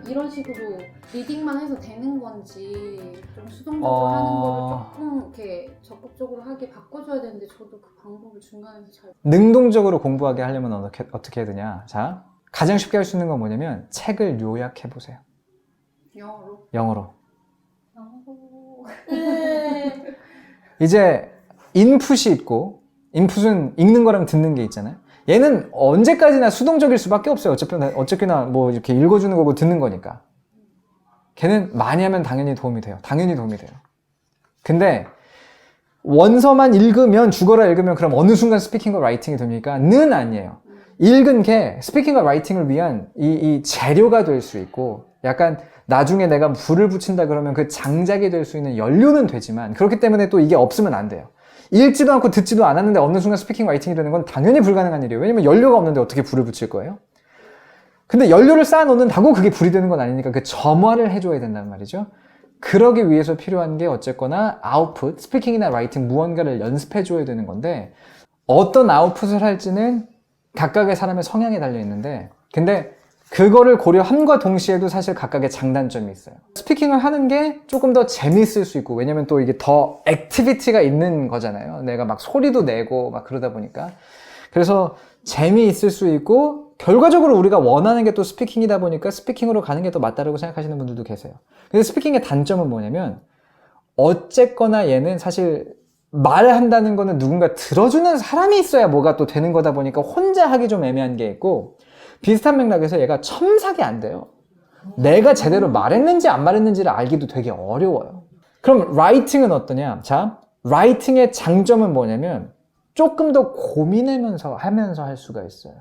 이런 식으로 리딩만 해서 되는 건지 좀 수동적으로 하는 거를 조금 이렇게 적극적으로 하게 바꿔줘야 되는데 저도 그 방법을 중간에서 잘 능동적으로 공부하게 하려면 어떻게 해야 되냐. 자, 가장 쉽게 할 수 있는 건 뭐냐면 책을 요약해 보세요. 영어로? 영어로. 영어로. 이제 인풋이 있고, 인풋은 읽는 거랑 듣는 게 있잖아요. 얘는 언제까지나 수동적일 수밖에 없어요. 어차피나 뭐 이렇게 읽어주는 거고 듣는 거니까. 걔는 많이 하면 당연히 도움이 돼요. 당연히 도움이 돼요. 근데 원서만 읽으면, 죽어라 읽으면 그럼 어느 순간 스피킹과 라이팅이 됩니까? 는 아니에요. 읽은 게 스피킹과 라이팅을 위한 이 재료가 될 수 있고, 약간 나중에 내가 불을 붙인다 그러면 그 장작이 될 수 있는 연료는 되지만, 그렇기 때문에 또 이게 없으면 안 돼요. 읽지도 않고 듣지도 않았는데 어느 순간 스피킹 라이팅이 되는 건 당연히 불가능한 일이에요. 왜냐면 연료가 없는데 어떻게 불을 붙일 거예요? 근데 연료를 쌓아놓는다고 그게 불이 되는 건 아니니까 그 점화를 해줘야 된단 말이죠. 그러기 위해서 필요한 게 어쨌거나 아웃풋, 스피킹이나 라이팅 무언가를 연습해줘야 되는 건데, 어떤 아웃풋을 할지는 각각의 사람의 성향에 달려 있는데, 근데 그거를 고려함과 동시에도 사실 각각의 장단점이 있어요. 스피킹을 하는 게 조금 더 재밌을 수 있고, 왜냐면 또 이게 더 액티비티가 있는 거잖아요. 내가 막 소리도 내고 막 그러다 보니까. 그래서 재미있을 수 있고, 결과적으로 우리가 원하는 게 또 스피킹이다 보니까 스피킹으로 가는 게 더 맞다라고 생각하시는 분들도 계세요. 근데 스피킹의 단점은 뭐냐면, 어쨌거나 얘는 사실 말을 한다는 거는 누군가 들어주는 사람이 있어야 뭐가 또 되는 거다 보니까 혼자 하기 좀 애매한 게 있고, 비슷한 맥락에서 얘가 첨삭이 안 돼요. 내가 제대로 말했는지 안 말했는지를 알기도 되게 어려워요. 그럼 라이팅은 어떠냐? 자, 라이팅의 장점은 뭐냐면 조금 더 고민하면서 할 수가 있어요.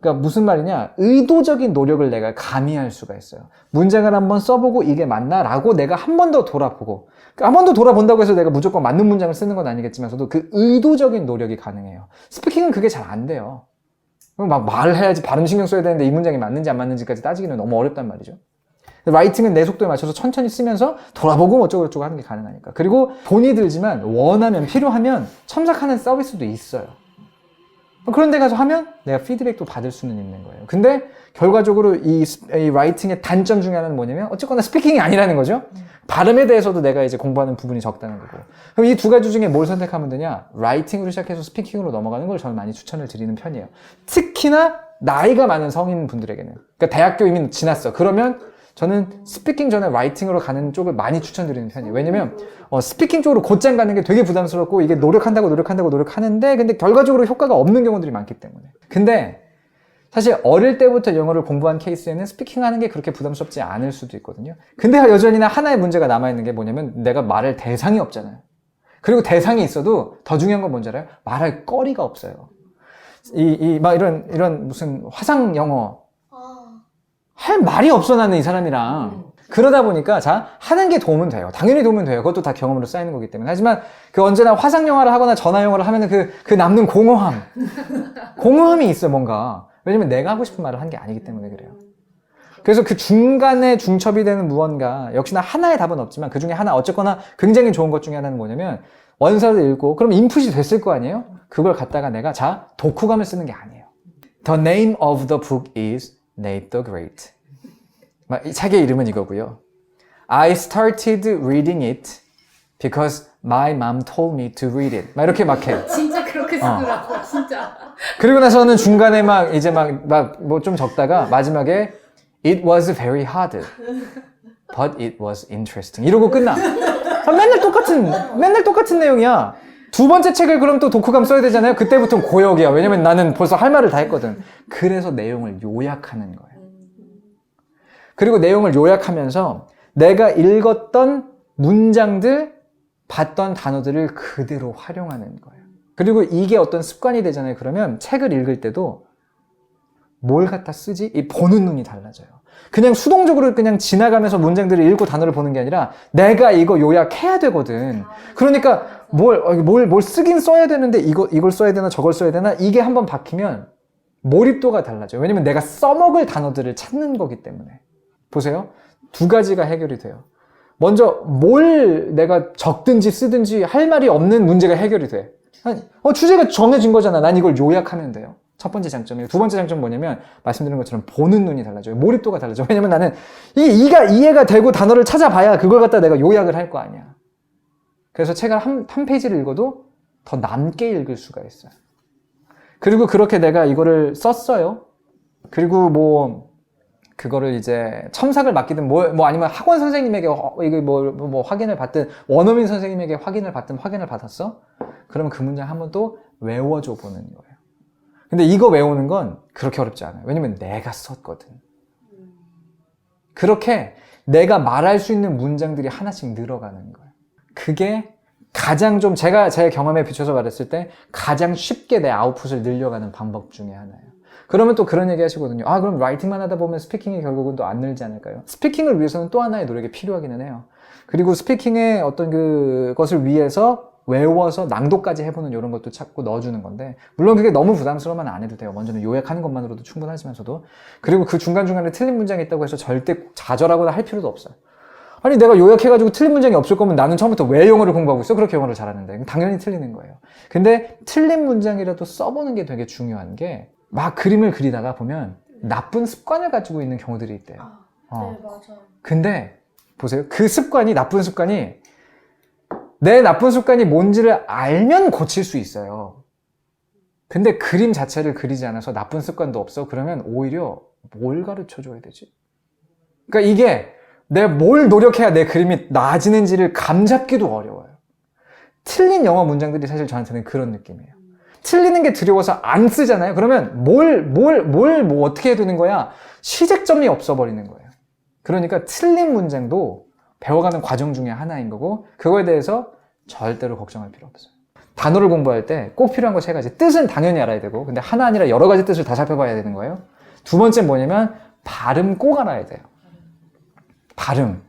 그러니까 무슨 말이냐? 의도적인 노력을 내가 가미할 수가 있어요. 문장을 한번 써보고 이게 맞나? 라고 내가 한 번 더 돌아보고, 한 번 더 돌아본다고 해서 내가 무조건 맞는 문장을 쓰는 건 아니겠지만서도 그 의도적인 노력이 가능해요. 스피킹은 그게 잘 안 돼요. 막 말을 해야지, 발음 신경 써야 되는데 이 문장이 맞는지 안 맞는지까지 따지기는 너무 어렵단 말이죠. 라이팅은 내 속도에 맞춰서 천천히 쓰면서 돌아보고 어쩌고저쩌고 하는 게 가능하니까. 그리고 돈이 들지만 원하면, 필요하면 첨삭하는 서비스도 있어요. 그런 데 가서 하면 내가 피드백도 받을 수는 있는 거예요. 근데 결과적으로 이 라이팅의 단점 중에 하나는 뭐냐면 어쨌거나 스피킹이 아니라는 거죠. 발음에 대해서도 내가 이제 공부하는 부분이 적다는 거고. 그럼 이 두 가지 중에 뭘 선택하면 되냐? 라이팅으로 시작해서 스피킹으로 넘어가는 걸 저는 많이 추천을 드리는 편이에요. 특히나 나이가 많은 성인 분들에게는. 그러니까 대학교 이미 지났어. 그러면 저는 스피킹 전에 라이팅으로 가는 쪽을 많이 추천드리는 편이에요. 왜냐면 스피킹 쪽으로 곧장 가는 게 되게 부담스럽고, 이게 노력하는데 근데 결과적으로 효과가 없는 경우들이 많기 때문에. 근데 사실 어릴 때부터 영어를 공부한 케이스에는 스피킹 하는 게 그렇게 부담스럽지 않을 수도 있거든요. 근데 여전히나 하나의 문제가 남아있는 게 뭐냐면 내가 말할 대상이 없잖아요. 그리고 대상이 있어도 더 중요한 건 뭔지 알아요? 말할 거리가 없어요. 막 이런 무슨 화상 영어 할 말이 없어, 나는 이 사람이랑. 그러다 보니까 자, 하는 게 도움은 돼요. 당연히 도움은 돼요. 그것도 다 경험으로 쌓이는 거기 때문에. 하지만 그 언제나 화상 영화를 하거나 전화 영어를 하면은 그 남는 공허함이 있어, 뭔가. 왜냐면 내가 하고 싶은 말을 한 게 아니기 때문에 그래요. 그래서 그 중간에 중첩이 되는 무언가, 역시나 하나의 답은 없지만 그 중에 하나, 어쨌거나 굉장히 좋은 것 중에 하나는 뭐냐면 원서를 읽고 그럼 인풋이 됐을 거 아니에요? 그걸 갖다가 내가 자, 독후감을 쓰는 게 아니에요. The name of the book is Nate the Great. 이 책의 이름은 이거고요. I started reading it because my mom told me to read it. 이렇게 막 해. 진짜 그렇게 쓰더라고, 진짜. 그리고 나서는 중간에 뭐 좀 적다가 마지막에 It was very hard, but it was interesting. 이러고 끝나. 맨날 똑같은 내용이야. 두 번째 책을 그럼 또 독후감 써야 되잖아요. 그때부터는 고역이야. 왜냐면 나는 벌써 할 말을 다 했거든. 그래서 내용을 요약하는 거예요. 그리고 내용을 요약하면서 내가 읽었던 문장들, 봤던 단어들을 그대로 활용하는 거예요. 그리고 이게 어떤 습관이 되잖아요. 그러면 책을 읽을 때도 뭘 갖다 쓰지? 이 보는 눈이 달라져요. 그냥 수동적으로 그냥 지나가면서 문장들을 읽고 단어를 보는 게 아니라 내가 이거 요약해야 되거든. 그러니까 뭘 쓰긴 써야 되는데 이걸 써야 되나 저걸 써야 되나, 이게 한번 박히면 몰입도가 달라져요. 왜냐면 내가 써먹을 단어들을 찾는 거기 때문에. 보세요. 두 가지가 해결이 돼요. 먼저 뭘 내가 적든지 쓰든지 할 말이 없는 문제가 해결이 돼. 주제가 정해진 거잖아. 난 이걸 요약하면 돼요. 첫 번째 장점이고, 두 번째 장점은 뭐냐면 말씀드린 것처럼 보는 눈이 달라져요. 몰입도가 달라져요. 왜냐면 나는 이가 이해가 되고 단어를 찾아봐야 그걸 갖다 내가 요약을 할 거 아니야. 그래서 책을 한 페이지를 읽어도 더 남게 읽을 수가 있어요. 그리고 그렇게 내가 이거를 썼어요. 그리고 뭐 그거를 이제 첨삭을 맡기든 뭐 아니면 학원 선생님에게 이거 뭐 확인을 받든 원어민 선생님에게 확인을 받았어? 그러면 그 문장 한 번 또 외워줘 보는 거예요. 근데 이거 외우는 건 그렇게 어렵지 않아요. 왜냐면 내가 썼거든. 그렇게 내가 말할 수 있는 문장들이 하나씩 늘어가는 거예요. 그게 가장 좀 제가 제 경험에 비춰서 말했을 때 가장 쉽게 내 아웃풋을 늘려가는 방법 중에 하나예요. 그러면 또 그런 얘기 하시거든요. 아, 그럼 라이팅만 하다 보면 스피킹이 결국은 또 안 늘지 않을까요? 스피킹을 위해서는 또 하나의 노력이 필요하기는 해요. 그리고 스피킹의 어떤 그것을 위해서 외워서 낭독까지 해보는 이런 것도 자꾸 넣어주는 건데, 물론 그게 너무 부담스러우면 안 해도 돼요. 먼저는 요약하는 것만으로도 충분하지만서도. 그리고 그 중간중간에 틀린 문장이 있다고 해서 절대 좌절하거나 할 필요도 없어요. 아니, 내가 요약해가지고 틀린 문장이 없을 거면 나는 처음부터 왜 영어를 공부하고 있어? 그렇게 영어를 잘하는데. 당연히 틀리는 거예요. 근데 틀린 문장이라도 써보는 게 되게 중요한 게, 막 그림을 그리다가 보면 나쁜 습관을 가지고 있는 경우들이 있대요. 네, 맞아요. 근데 보세요. 그 습관이, 나쁜 습관이 내 나쁜 습관이 뭔지를 알면 고칠 수 있어요. 근데 그림 자체를 그리지 않아서 나쁜 습관도 없어. 그러면 오히려 뭘 가르쳐 줘야 되지? 그러니까 이게 내가 뭘 노력해야 내 그림이 나아지는지를 감잡기도 어려워요. 틀린 영어 문장들이 사실 저한테는 그런 느낌이에요. 틀리는 게 두려워서 안 쓰잖아요. 그러면 뭐 어떻게 해야 되는 거야? 시작점이 없어버리는 거예요. 그러니까 틀린 문장도 배워가는 과정 중에 하나인 거고, 그거에 대해서 절대로 걱정할 필요 없어요. 단어를 공부할 때 꼭 필요한 거 세 가지. 뜻은 당연히 알아야 되고, 근데 하나 아니라 여러 가지 뜻을 다 살펴봐야 되는 거예요. 두 번째는 뭐냐면 발음 꼭 알아야 돼요. 발음.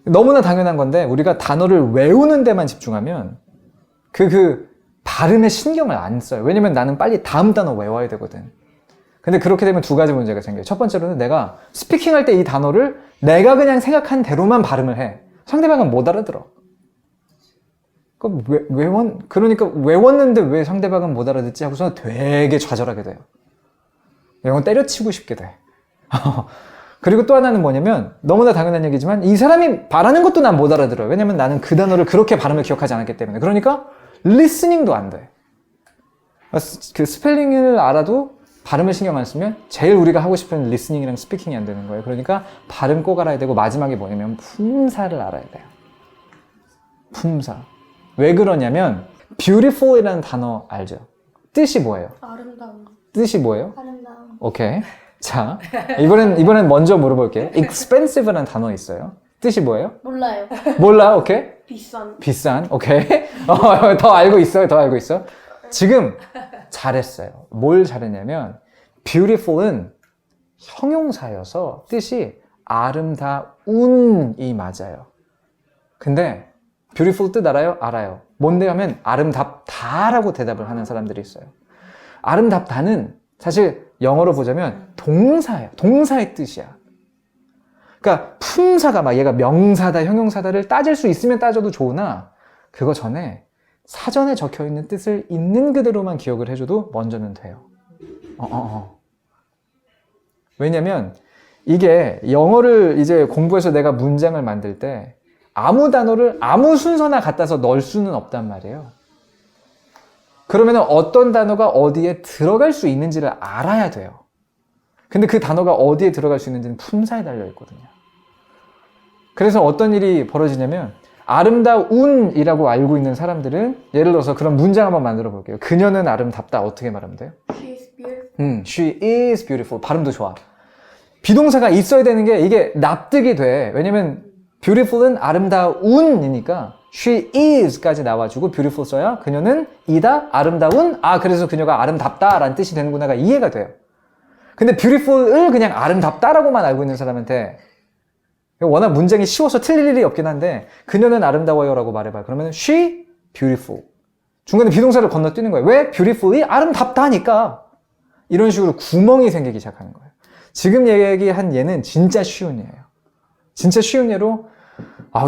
너무나 당연한 건데 우리가 단어를 외우는 데만 집중하면 발음에 신경을 안 써요. 왜냐면 나는 빨리 다음 단어 외워야 되거든. 근데 그렇게 되면 두 가지 문제가 생겨요. 첫 번째로는 내가 스피킹할 때 이 단어를 내가 그냥 생각한 대로만 발음을 해. 상대방은 못 알아들어. 그러니까 외웠는데 왜 상대방은 못 알아듣지 하고서 되게 좌절하게 돼요. 영어 때려치고 싶게 돼. 그리고 또 하나는 뭐냐면, 너무나 당연한 얘기지만 이 사람이 말하는 것도 난 못 알아들어요. 왜냐면 나는 그 단어를 그렇게 발음을 기억하지 않았기 때문에. 그러니까 리스닝도 안 돼. 그 스펠링을 알아도 발음을 신경 안 쓰면 제일 우리가 하고 싶은 리스닝이랑 스피킹이 안 되는 거예요. 그러니까 발음 꼭 알아야 되고, 마지막에 뭐냐면 품사를 알아야 돼요. 품사. 왜 그러냐면 beautiful이라는 단어 알죠? 뜻이 뭐예요? 아름다움. 뜻이 뭐예요? 아름다움. 오케이. 자, 이번엔 먼저 물어볼게요. expensive라는 단어 있어요. 뜻이 뭐예요? 몰라요. 몰라? 오케이. 비싼. 오케이. 더 알고 있어. 지금 잘했어요. 뭘 잘했냐면 beautiful은 형용사여서 뜻이 아름다운이 맞아요. 근데 beautiful 뜻 알아요? 알아요. 뭔데 하면 아름답다라고 대답을 하는 사람들이 있어요. 아름답다는 사실 영어로 보자면 동사예요. 동사의 뜻이야. 그러니까 품사가 막 얘가 명사다, 형용사다를 따질 수 있으면 따져도 좋으나, 그거 전에 사전에 적혀있는 뜻을 있는 그대로만 기억을 해줘도 먼저는 돼요. 왜냐면 이게 영어를 이제 공부해서 내가 문장을 만들 때 아무 단어를 아무 순서나 갖다서 넣을 수는 없단 말이에요. 그러면 어떤 단어가 어디에 들어갈 수 있는지를 알아야 돼요. 근데 그 단어가 어디에 들어갈 수 있는지는 품사에 달려 있거든요. 그래서 어떤 일이 벌어지냐면, 아름다운이라고 알고 있는 사람들은, 예를 들어서 그런 문장 한번 만들어 볼게요. 그녀는 아름답다. 어떻게 말하면 돼요? She is beautiful. She is beautiful. 발음도 좋아. 비동사가 있어야 되는 게 이게 납득이 돼. 왜냐면 beautiful은 아름다운이니까 she is까지 나와주고 beautiful 써야 그녀는 이다, 아름다운, 그래서 그녀가 아름답다 라는 뜻이 되는구나가 이해가 돼요. 근데 beautiful을 그냥 아름답다라고만 알고 있는 사람한테, 워낙 문장이 쉬워서 틀릴 일이 없긴 한데, 그녀는 아름다워요 라고 말해봐요. 그러면 she beautiful. 중간에 비동사를 건너뛰는 거예요. 왜? beautiful이 아름답다니까. 이런 식으로 구멍이 생기기 시작하는 거예요. 지금 얘기한 예는 진짜 쉬운 예예요. 진짜 쉬운 예로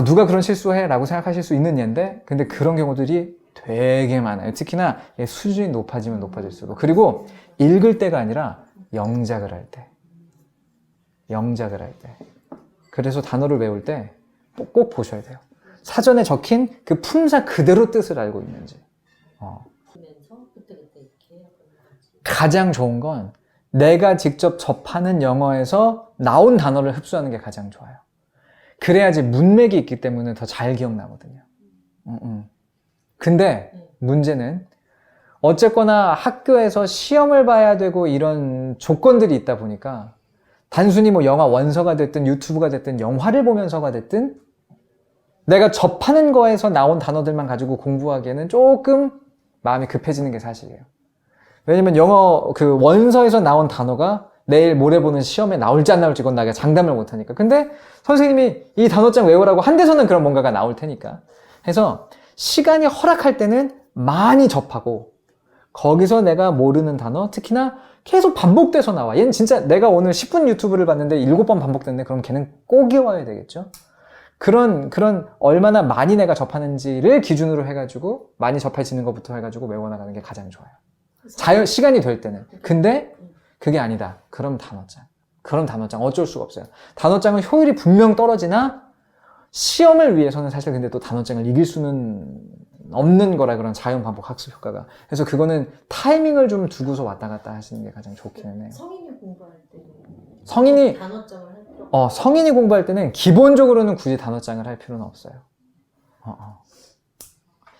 누가 그런 실수해? 라고 생각하실 수 있는 예인데, 근데 그런 경우들이 되게 많아요. 특히나 수준이 높아지면 높아질수록. 그리고 읽을 때가 아니라 영작을 할 때. 영작을 할 때. 그래서 단어를 외울 때 꼭 보셔야 돼요. 사전에 적힌 그 품사 그대로 뜻을 알고 있는지. 가장 좋은 건 내가 직접 접하는 영어에서 나온 단어를 흡수하는 게 가장 좋아요. 그래야지 문맥이 있기 때문에 더 잘 기억나거든요. 근데 문제는 어쨌거나 학교에서 시험을 봐야 되고 이런 조건들이 있다 보니까 단순히 뭐 영화 원서가 됐든 유튜브가 됐든 영화를 보면서가 됐든 내가 접하는 거에서 나온 단어들만 가지고 공부하기에는 조금 마음이 급해지는 게 사실이에요. 왜냐면 영어 그 원서에서 나온 단어가 내일 모레 보는 시험에 나올지 안 나올지 그건 나가 장담을 못하니까. 근데 선생님이 이 단어장 외우라고 한 데서는 그런 뭔가가 나올 테니까. 해서 시간이 허락할 때는 많이 접하고 거기서 내가 모르는 단어, 특히나 계속 반복돼서 나와. 얘는 진짜 내가 오늘 10분 유튜브를 봤는데 7번 반복됐네. 그럼 걔는 꼭 외워야 되겠죠? 그런 얼마나 많이 내가 접하는지를 기준으로 해가지고 많이 접해지는 것부터 해가지고 외워나가는 게 가장 좋아요. 시간이 될 때는. 근데 그게 아니다. 그럼 단어장. 그럼 단어장 어쩔 수가 없어요. 단어장은 효율이 분명 떨어지나 시험을 위해서는 사실 근데 또 단어장을 이길 수는 없는 거라 그런 자연 반복 학습 효과가. 그래서 그거는 타이밍을 좀 두고서 왔다 갔다 하시는 게 가장 좋기는 해요. 성인이 공부할 때 성인이 단어장을 할 필요 성인이 공부할 때는 기본적으로는 굳이 단어장을 할 필요는 없어요.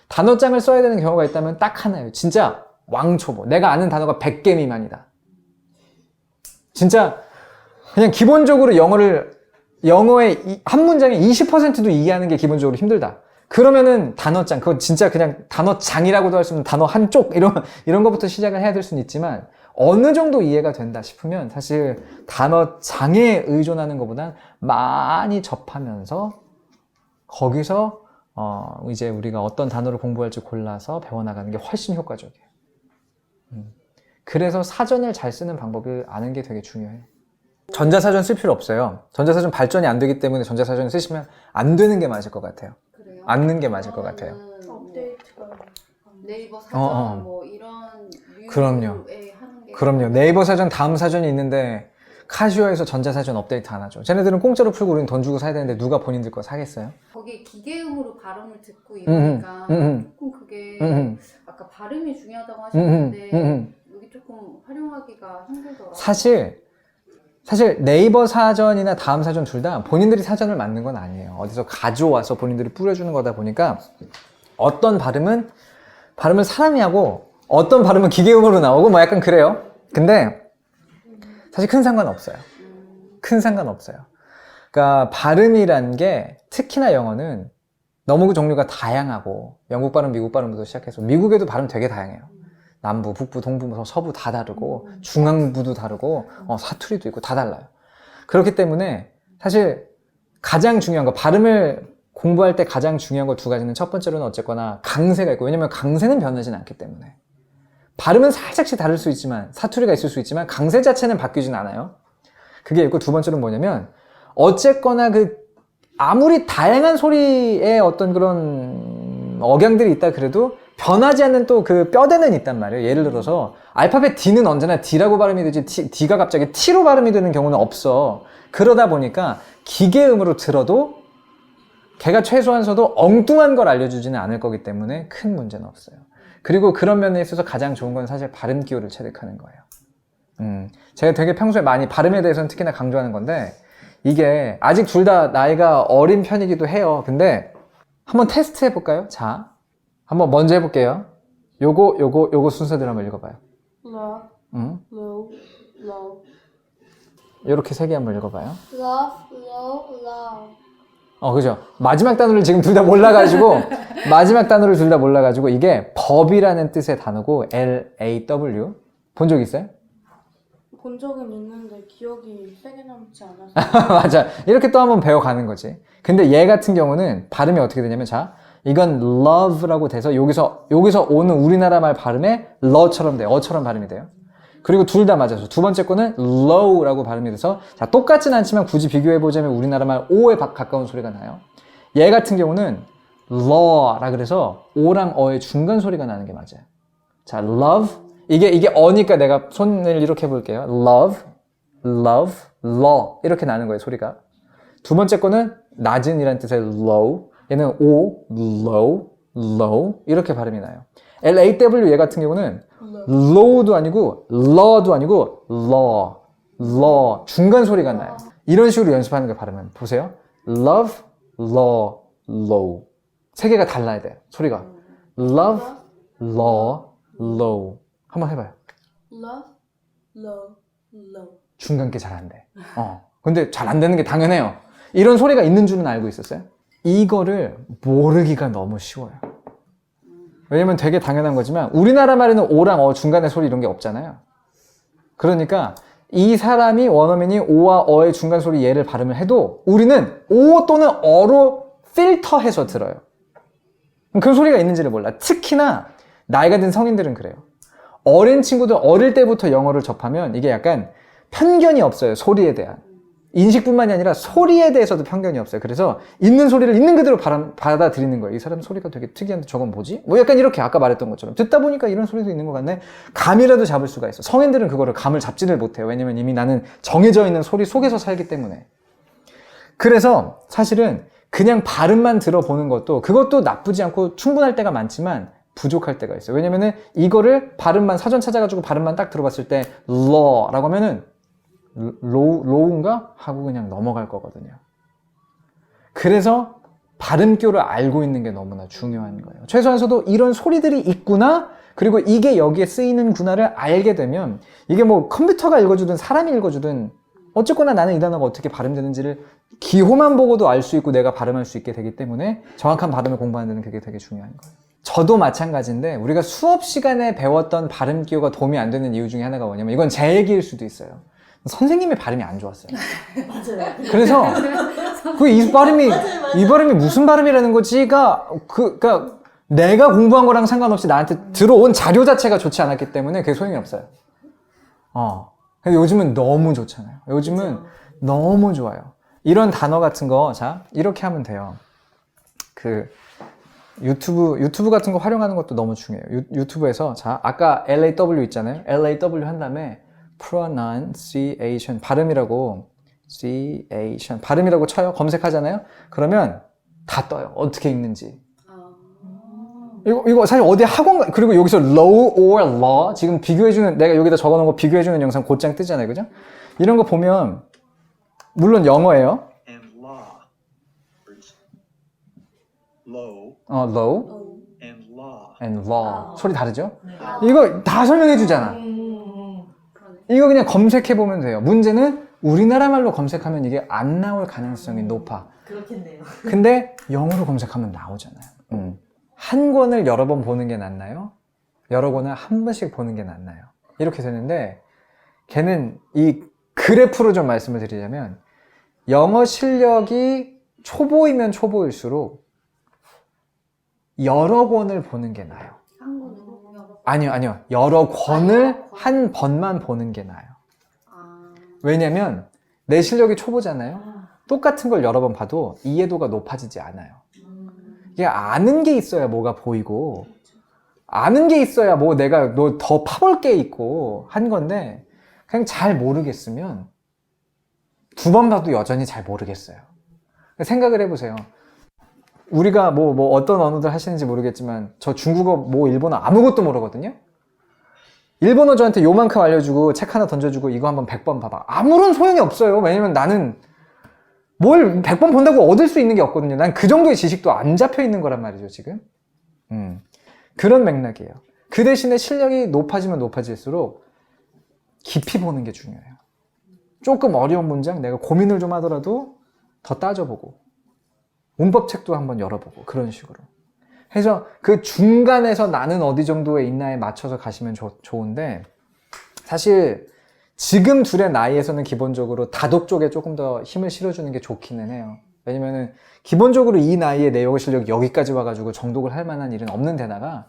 단어장을 써야 되는 경우가 있다면 딱 하나예요. 진짜 왕초보. 내가 아는 단어가 100개 미만이다. 진짜 그냥 기본적으로 영어의 한 문장에 20%도 이해하는 게 기본적으로 힘들다. 그러면은 단어장, 그건 진짜 그냥 단어장이라고도 할 수 없는 단어 한쪽 이런 것부터 시작을 해야 될 수는 있지만 어느 정도 이해가 된다 싶으면 사실 단어장에 의존하는 것보단 많이 접하면서 거기서 이제 우리가 어떤 단어를 공부할지 골라서 배워나가는 게 훨씬 효과적이에요. 그래서 사전을 잘 쓰는 방법을 아는 게 되게 중요해요. 전자사전 쓸 필요 없어요. 전자사전 발전이 안 되기 때문에 전자사전을 쓰시면 안 되는 게 맞을 것 같아요. 그래요? 않는 게 맞을 것 같아요. 업데이트가 네이버 사전 뭐 이런 그럼요. 류에 하는 게 그럼요. 네이버 사전 다음 사전이 있는데 카시오에서 전자사전 업데이트 안 하죠. 쟤네들은 공짜로 풀고 우리는 돈 주고 사야 되는데 누가 본인들 거 사겠어요? 거기에 기계음으로 발음을 듣고 이러니까 조금 그게 아까 발음이 중요하다고 하셨는데 여기 조금 활용하기가 힘들더라고요. 사실 네이버 사전이나 다음 사전 둘 다 본인들이 사전을 만든 건 아니에요. 어디서 가져와서 본인들이 뿌려주는 거다 보니까 어떤 발음을 사람이 하고 어떤 발음은 기계음으로 나오고 뭐 약간 그래요. 근데 사실 큰 상관없어요. 큰 상관없어요. 그러니까 발음이란 게 특히나 영어는 너무 종류가 다양하고 영국 발음, 미국 발음부터 시작해서 미국에도 발음 되게 다양해요. 남부, 북부, 동부, 서부 다 다르고 중앙부도 다르고 사투리도 있고 다 달라요. 그렇기 때문에 사실 가장 중요한 거 발음을 공부할 때 가장 중요한 거 두 가지는 첫 번째로는 어쨌거나 강세가 있고 왜냐면 강세는 변하지는 않기 때문에 발음은 살짝씩 다를 수 있지만 사투리가 있을 수 있지만 강세 자체는 바뀌진 않아요. 그게 있고 두 번째로는 뭐냐면 어쨌거나 아무리 다양한 소리의 어떤 그런 억양들이 있다 그래도 변하지 않는 또 그 뼈대는 있단 말이에요. 예를 들어서 알파벳 D는 언제나 D라고 발음이 되지 D가 갑자기 T로 발음이 되는 경우는 없어. 그러다 보니까 기계음으로 들어도 걔가 최소한서도 엉뚱한 걸 알려주지는 않을 거기 때문에 큰 문제는 없어요. 그리고 그런 면에 있어서 가장 좋은 건 사실 발음 기호를 체득하는 거예요. 제가 되게 평소에 많이 발음에 대해서는 특히나 강조하는 건데 이게 아직 둘 다 나이가 어린 편이기도 해요. 근데 한번 테스트 해볼까요? 자, 한번 먼저 해볼게요. 요거 순서대로 한번 읽어봐요. low. 요렇게 세 개 한번 읽어봐요. low. 그죠? 마지막 단어를 지금 둘 다 몰라가지고 이게 법이라는 뜻의 단어고 LAW 본 적 있어요? 본 적은 있는데 기억이 세게 남지 않아서. 맞아. 이렇게 또 한번 배워가는 거지. 근데 얘 같은 경우는 발음이 어떻게 되냐면 자, 이건 love라고 돼서 여기서 오는 우리나라 말 발음에 러처럼 돼요. 어처럼 발음이 돼요. 그리고 둘 다 맞아서 두 번째 거는 low라고 발음이 돼서 자, 똑같진 않지만 굳이 비교해보자면 우리나라 말 o에 가까운 소리가 나요. 얘 같은 경우는 law라 그래서 o랑 어의 중간 소리가 나는 게 맞아요. 자, love. 이게 어니까 내가 손을 이렇게 해볼게요. love, love, law. 이렇게 나는 거예요, 소리가. 두 번째 거는 낮은이라는 뜻의 low. 얘는 o, low, low. 이렇게 발음이 나요. law 얘 같은 경우는 low도 아니고, law도 아니고, law, law. 중간 소리가 나요. 이런 식으로 연습하는 게 발음은. 보세요. love, law, low. 세 개가 달라야 돼요, 소리가. love, law, low. 한번 해봐요. love, love, love. 중간 게 잘 안 돼. 근데 잘 안 되는 게 당연해요. 이런 소리가 있는 줄은 알고 있었어요? 이거를 모르기가 너무 쉬워요. 왜냐면 되게 당연한 거지만 우리나라 말에는 오랑 어 중간에 소리 이런 게 없잖아요. 그러니까 이 사람이 원어민이 오와 어의 중간 소리 얘를 발음을 해도 우리는 오 또는 어로 필터해서 들어요. 그런 소리가 있는지를 몰라. 특히나 나이가 든 성인들은 그래요. 어린 친구들 어릴 때부터 영어를 접하면 이게 약간 편견이 없어요. 소리에 대한. 인식뿐만이 아니라 소리에 대해서도 편견이 없어요. 그래서 있는 소리를 있는 그대로 받아들이는 거예요. 이 사람 소리가 되게 특이한데 저건 뭐지? 뭐 약간 이렇게 아까 말했던 것처럼 듣다 보니까 이런 소리도 있는 것 같네. 감이라도 잡을 수가 있어. 성인들은 그거를 감을 잡지를 못해요. 왜냐면 이미 나는 정해져 있는 소리 속에서 살기 때문에. 그래서 사실은 그냥 발음만 들어보는 그것도 나쁘지 않고 충분할 때가 많지만 부족할 때가 있어요. 왜냐면은 이거를 발음만 사전 찾아가지고 발음만 딱 들어봤을 때 law라고 하면은 low인가? 하고 그냥 넘어갈 거거든요. 그래서 발음교를 알고 있는 게 너무나 중요한 거예요. 최소한서도 이런 소리들이 있구나, 그리고 이게 여기에 쓰이는구나를 알게 되면 이게 뭐 컴퓨터가 읽어주든 사람이 읽어주든 어쨌거나 나는 이 단어가 어떻게 발음되는지를 기호만 보고도 알 수 있고 내가 발음할 수 있게 되기 때문에 정확한 발음을 공부하는 데는 그게 되게 중요한 거예요. 저도 마찬가지인데 우리가 수업 시간에 배웠던 발음 기호가 도움이 안 되는 이유 중에 하나가 뭐냐면 이건 제 얘기일 수도 있어요. 선생님의 발음이 안 좋았어요. 맞아요. 그래서 이 발음이 무슨 발음이라는 거지가 그러니까 내가 공부한 거랑 상관없이 나한테 들어온 자료 자체가 좋지 않았기 때문에 그게 소용이 없어요. 근데 요즘은 너무 좋잖아요. 요즘은 너무 좋아요. 이런 단어 같은 거, 자, 이렇게 하면 돼요. 유튜브 같은 거 활용하는 것도 너무 중요해요. 유튜브에서, 자, 아까 LAW 있잖아요. LAW 한 다음에 pronunciation, 발음이라고 쳐요. 검색하잖아요. 그러면 다 떠요. 어떻게 읽는지. 이거 사실 어디 학원, 그리고 여기서 low or law, 지금 비교해주는, 내가 여기다 적어놓은 거 비교해주는 영상 곧장 뜨잖아요. 그죠? 이런 거 보면, 물론 영어예요. and law. Low low and law. and law. 소리 다르죠? 네. 이거 다 설명해주잖아. 이거 그냥 검색해보면 돼요. 문제는 우리나라 말로 검색하면 이게 안 나올 가능성이 높아. 그렇겠네요. 근데 영어로 검색하면 나오잖아요. 한 권을 여러 번 보는 게 낫나요? 여러 권을 한 번씩 보는 게 낫나요? 이렇게 되는데 걔는 이 그래프로 좀 말씀을 드리자면 영어 실력이 초보이면 초보일수록 여러 권을 보는 게 나아요. 한 권으로 아니요. 여러 권을 한 번만 보는 게 나아요. 왜냐면 내 실력이 초보잖아요. 똑같은 걸 여러 번 봐도 이해도가 높아지지 않아요. 이게 아는 게 있어야 뭐가 보이고 아는 게 있어야 뭐 내가 너 더 파볼 게 있고 한 건데 그냥 잘 모르겠으면 두 번 봐도 여전히 잘 모르겠어요. 생각을 해보세요. 우리가 뭐 어떤 언어들 하시는지 모르겠지만 저 중국어 뭐 일본어 아무것도 모르거든요. 일본어 저한테 요만큼 알려주고 책 하나 던져주고 이거 한번 100번 봐봐. 아무런 소용이 없어요. 왜냐면 나는 뭘 100번 본다고 얻을 수 있는 게 없거든요. 난 그 정도의 지식도 안 잡혀 있는 거란 말이죠, 지금. 그런 맥락이에요. 그 대신에 실력이 높아지면 높아질수록 깊이 보는 게 중요해요. 조금 어려운 문장 내가 고민을 좀 하더라도 더 따져보고 문법책도 한번 열어보고 그런 식으로 해서 그 중간에서 나는 어디 정도에 있나에 맞춰서 가시면 좋은데 사실 지금 둘의 나이에서는 기본적으로 다독 쪽에 조금 더 힘을 실어주는 게 좋기는 해요. 왜냐면은 기본적으로 이 나이에 내 영어 실력이 여기까지 와가지고 정독을 할 만한 일은 없는 데다가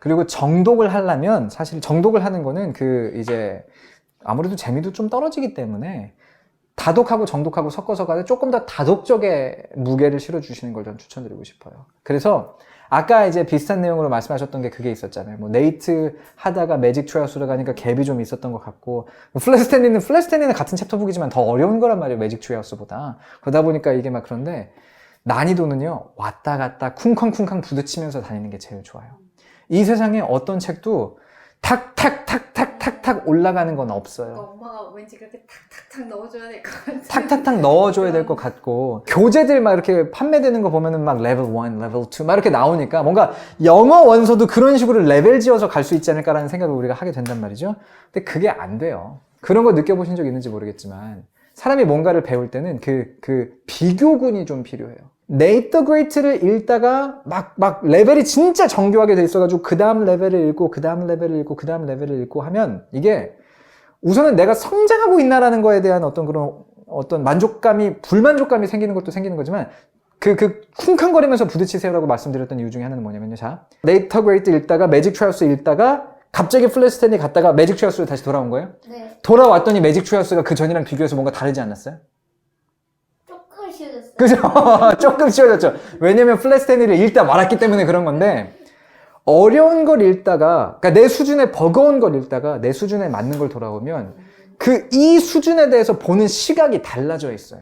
그리고 정독을 하려면 사실 정독을 하는 거는 이제 아무래도 재미도 좀 떨어지기 때문에 다독하고 정독하고 섞어서 가도 조금 더 다독적의 무게를 실어주시는 걸 전 추천드리고 싶어요. 그래서 아까 이제 비슷한 내용으로 말씀하셨던 게 그게 있었잖아요. 뭐 네이트 하다가 매직 트라이어스로 가니까 갭이 좀 있었던 것 같고, 플래스테니는 같은 챕터북이지만 더 어려운 거란 말이에요. 매직 트라이어스보다. 그러다 보니까 이게 막 그런데 난이도는요, 왔다 갔다 쿵쾅쿵쾅 부딪히면서 다니는 게 제일 좋아요. 이 세상에 어떤 책도 탁탁탁탁탁탁 올라가는 건 없어요. 그러니까 엄마가 왠지 그렇게 탁탁탁 넣어줘야 될 것 같아. 탁탁탁 넣어줘야 될 것 같고, 교재들 막 이렇게 판매되는 거 보면은 막 레벨 1, 레벨 2 막 이렇게 나오니까 뭔가 영어 원서도 그런 식으로 레벨 지어서 갈 수 있지 않을까라는 생각을 우리가 하게 된단 말이죠. 근데 그게 안 돼요. 그런 거 느껴보신 적 있는지 모르겠지만 사람이 뭔가를 배울 때는 그 비교군이 좀 필요해요. 네이트 더 그레이트를 읽다가 막 레벨이 진짜 정교하게 돼 있어가지고 그 다음 레벨을 읽고 그 다음 레벨을 읽고 그 다음 레벨을 읽고 하면 이게 우선은 내가 성장하고 있나라는 거에 대한 어떤 그런 어떤 불만족감이 생기는 것도 생기는 거지만 쿵쾅거리면서 부딪히세요라고 말씀드렸던 이유 중에 하나는 뭐냐면요. 자, 네이트 더 그레이트 읽다가 매직 트라이어스 읽다가 갑자기 플래스텐이 갔다가 매직 트라이어스로 다시 돌아온 거예요? 네. 돌아왔더니 매직 트라이어스가 그 전이랑 비교해서 뭔가 다르지 않았어요? 조금 쉬워졌어요. 그죠? 조금 쉬워졌죠. 왜냐면 플래스테니를 읽다 말았기 때문에 그런 건데, 어려운 걸 읽다가, 그러니까 내 수준에 버거운 걸 읽다가 내 수준에 맞는 걸 돌아오면 이 수준에 대해서 보는 시각이 달라져 있어요.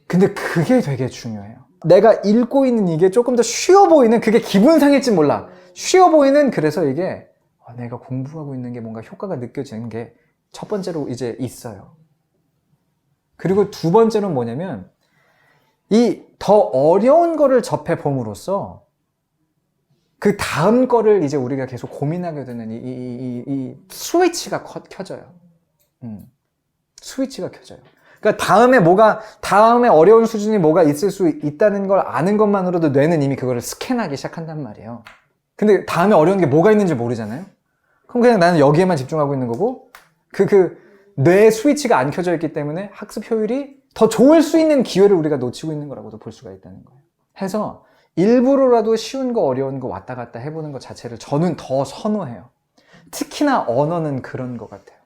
근데 그게 되게 중요해요. 내가 읽고 있는 이게 조금 더 쉬워 보이는, 그게 기분상일지 몰라. 쉬워 보이는, 그래서 이게 내가 공부하고 있는 게 뭔가 효과가 느껴지는 게 첫 번째로 이제 있어요. 그리고 두 번째는 뭐냐면 이 더 어려운 거를 접해 봄으로써 그 다음 거를 이제 우리가 계속 고민하게 되는 이 스위치가 켜져요. 스위치가 켜져요. 그러니까 다음에 어려운 수준이 뭐가 있을 수 있다는 걸 아는 것만으로도 뇌는 이미 그거를 스캔하기 시작한단 말이에요. 근데 다음에 어려운 게 뭐가 있는지 모르잖아요? 그럼 그냥 나는 여기에만 집중하고 있는 거고, 뇌 스위치가 안 켜져 있기 때문에 학습 효율이 더 좋을 수 있는 기회를 우리가 놓치고 있는 거라고도 볼 수가 있다는 거예요. 해서 일부러라도 쉬운 거 어려운 거 왔다 갔다 해보는 것 자체를 저는 더 선호해요. 특히나 언어는 그런 것 같아요.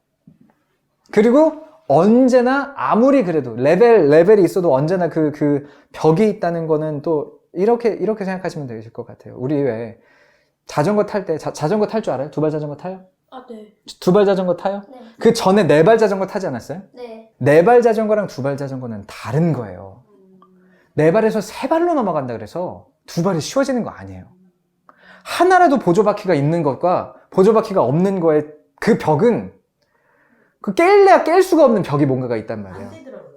그리고 언제나 아무리 그래도 레벨이 있어도 언제나 그 벽이 있다는 거는 또 이렇게 생각하시면 되실 것 같아요. 우리 왜 자전거 탈 때 자전거 탈 줄 알아요? 두발 자전거 타요? 아, 네. 두발 자전거 타요? 네. 그 전에 네발 자전거 타지 않았어요? 네. 네발 자전거랑 두발 자전거는 다른 거예요. 네 발에서 세 발로 넘어간다 그래서 두 발이 쉬워지는 거 아니에요. 하나라도 보조바퀴가 있는 것과 보조바퀴가 없는 거에 그 벽은 깰래야 깰 수가 없는 벽이 뭔가가 있단 말이에요.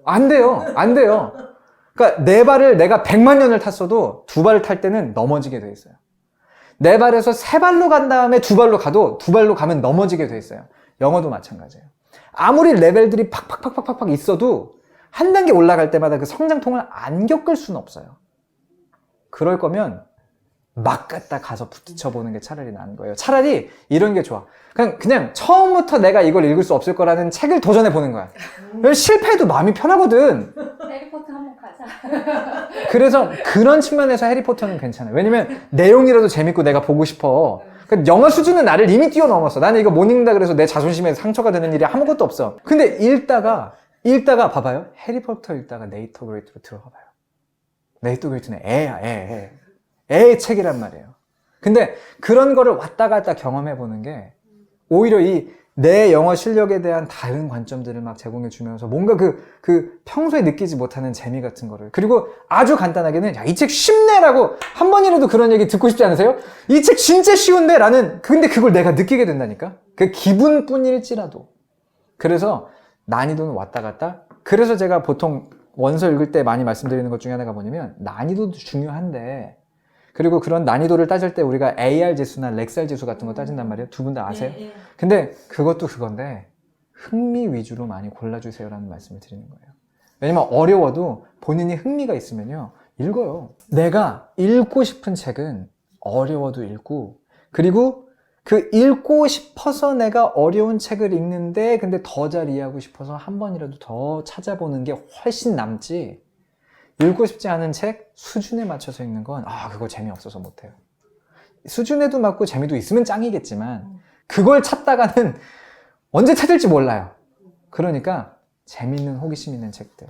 안 되더라고요. 안 돼요. 그러니까 네 발을 내가 100만 년을 탔어도 두 발을 탈 때는 넘어지게 돼 있어요. 네 발에서 세 발로 간 다음에 두 발로 가도 두 발로 가면 넘어지게 돼 있어요. 영어도 마찬가지예요. 아무리 레벨들이 팍팍팍팍팍 있어도 한 단계 올라갈 때마다 그 성장통을 안 겪을 수는 없어요. 그럴 거면 막 갖다 가서 부딪혀보는 게 차라리 나은 거예요. 차라리 이런 게 좋아. 그냥 처음부터 내가 이걸 읽을 수 없을 거라는 책을 도전해보는 거야. 실패해도 마음이 편하거든. 해리포터 한번 가자. 그래서 그런 측면에서 해리포터는 괜찮아요. 왜냐면 내용이라도 재밌고 내가 보고 싶어. 영어 수준은 나를 이미 뛰어넘었어. 나는 이거 못 읽는다 그래서 내 자존심에 상처가 되는 일이 아무것도 없어. 근데 읽다가 봐봐요. 해리포터 읽다가 네이트 더 그레이트로 들어가 봐요. 네이트 더 그레이트는 애의 책이란 말이에요. 근데 그런 거를 왔다 갔다 경험해 보는 게 오히려 내 영어 실력에 대한 다른 관점들을 막 제공해 주면서 뭔가 평소에 느끼지 못하는 재미 같은 거를. 그리고 아주 간단하게는 이 책 쉽네라고 한 번이라도 그런 얘기 듣고 싶지 않으세요? 이 책 진짜 쉬운데 근데 그걸 내가 느끼게 된다니까? 그 기분뿐일지라도. 그래서 난이도는 왔다 갔다. 그래서 제가 보통 원서 읽을 때 많이 말씀드리는 것 중에 하나가 뭐냐면 난이도도 중요한데, 그리고 그런 난이도를 따질 때 우리가 AR 지수나 렉살 지수 같은 거 따진단 말이에요. 두 분 다 아세요? 네, 네. 근데 그것도 그건데 흥미 위주로 많이 골라주세요라는 말씀을 드리는 거예요. 왜냐면 어려워도 본인이 흥미가 있으면요 읽어요. 내가 읽고 싶은 책은 어려워도 읽고, 그리고 읽고 싶어서 내가 어려운 책을 읽는데 근데 더 잘 이해하고 싶어서 한 번이라도 더 찾아보는 게 훨씬 남지, 읽고 싶지 않은 책 수준에 맞춰서 읽는 건 그거 재미없어서 못해요. 수준에도 맞고 재미도 있으면 짱이겠지만 그걸 찾다가는 언제 찾을지 몰라요. 그러니까 재밌는 호기심 있는 책들.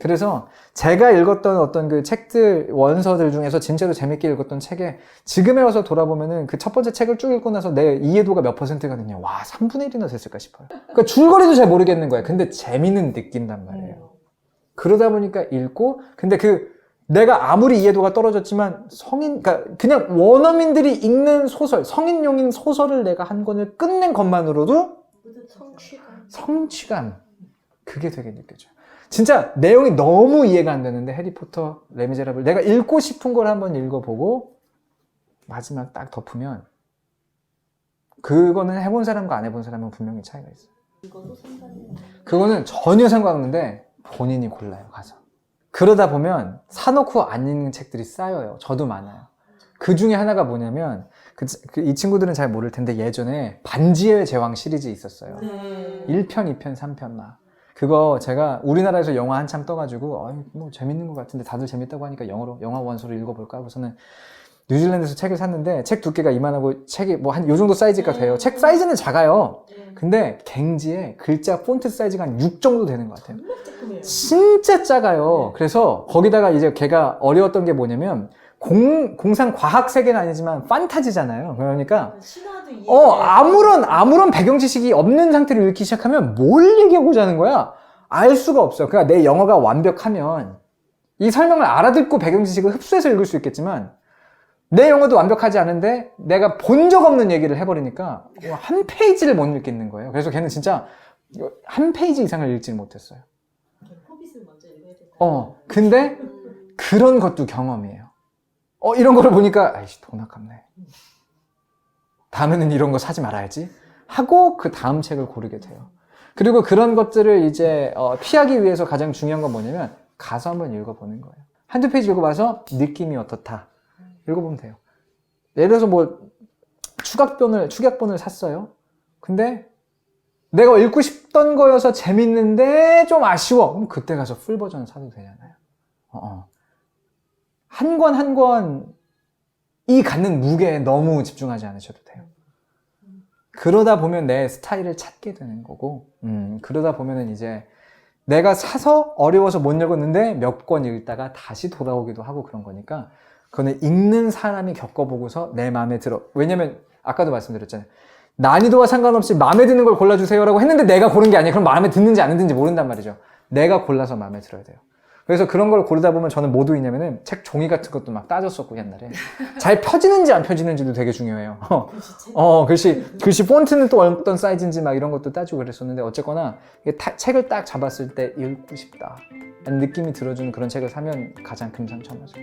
그래서 제가 읽었던 어떤 그 책들, 원서들 중에서 진짜로 재밌게 읽었던 책에 지금에 와서 돌아보면은 그 첫 번째 책을 쭉 읽고 나서 내 이해도가 몇 %거든요. 와, 3분의 1이나 됐을까 싶어요. 그러니까 줄거리도 잘 모르겠는 거예요. 근데 재미는 느낀단 말이에요. 그러다 보니까 읽고, 근데 내가 아무리 이해도가 떨어졌지만 그러니까 그냥 원어민들이 읽는 소설, 성인용인 소설을 내가 한 권을 끝낸 것만으로도 성취감. 그게 되게 느껴져요. 진짜 내용이 너무 이해가 안 되는데 해리포터, 레미제라블 내가 읽고 싶은 걸 한번 읽어보고 마지막 딱 덮으면 그거는 해본 사람과 안 해본 사람은 분명히 차이가 있어요. 그거는 전혀 상관없는데 본인이 골라요, 가서. 그러다 보면 사놓고 안 읽는 책들이 쌓여요. 저도 많아요. 그 중에 하나가 뭐냐면 이 친구들은 잘 모를 텐데 예전에 반지의 제왕 시리즈 있었어요. 1편, 2편, 3편 막. 그거 제가 우리나라에서 영화 한참 떠가지고 뭐 재밌는 것 같은데 다들 재밌다고 하니까 영화 원서를 읽어볼까 하고서는 뉴질랜드에서 책을 샀는데 책 두께가 이만하고 책이 뭐 한 요 정도 사이즈가 돼요. 책 사이즈는 작아요. 근데 갱지에 글자 폰트 사이즈가 한 6 정도 되는 것 같아요. 진짜 작아요. 그래서 거기다가 이제 걔가 어려웠던 게 뭐냐면 공상 과학 세계는 아니지만 판타지잖아요. 그러니까 아무런 배경 지식이 없는 상태로 읽기 시작하면 뭘 얘기하고자 하는 거야? 알 수가 없어. 그러니까 내 영어가 완벽하면 이 설명을 알아듣고 배경 지식을 흡수해서 읽을 수 있겠지만 내 영어도 완벽하지 않은데 내가 본 적 없는 얘기를 해버리니까 한 페이지를 못 읽겠는 거예요. 그래서 걔는 진짜 한 페이지 이상을 읽지를 못했어요. 호빗을 먼저 읽어야 될까요? 근데 그런 것도 경험이에요. 이런 거를 보니까 아이씨 돈 아깝네. 다음에는 이런 거 사지 말아야지 하고 그 다음 책을 고르게 돼요. 그리고 그런 것들을 이제 피하기 위해서 가장 중요한 건 뭐냐면 가서 한번 읽어보는 거예요. 한두 페이지 읽어봐서 느낌이 어떻다 읽어보면 돼요. 예를 들어서 뭐 축약본을 샀어요. 근데 내가 읽고 싶던 거여서 재밌는데 좀 아쉬워. 그럼 그때 가서 풀 버전을 사도 되잖아요. 한 권 한 권이 갖는 무게에 너무 집중하지 않으셔도 돼요. 그러다 보면 내 스타일을 찾게 되는 거고, 그러다 보면은 이제 내가 사서 어려워서 못 읽었는데 몇 권 읽다가 다시 돌아오기도 하고 그런 거니까, 그거는 읽는 사람이 겪어보고서 내 마음에 들어. 왜냐면 아까도 말씀드렸잖아요. 난이도와 상관없이 마음에 드는 걸 골라주세요라고 했는데 내가 고른 게 아니에요. 그럼 마음에 드는지 안 드는지 모른단 말이죠. 내가 골라서 마음에 들어야 돼요. 그래서 그런 걸 고르다 보면 저는 뭐 두이냐면은 책 종이 같은 것도 막 따졌었고 옛날에 잘 펴지는지 안 펴지는지도 되게 중요해요. 글씨 폰트는 또 어떤 사이즈인지 막 이런 것도 따지고 그랬었는데 어쨌거나 책을 딱 잡았을 때 읽고 싶다 라는 느낌이 들어주는 그런 책을 사면 가장 금상첨화죠.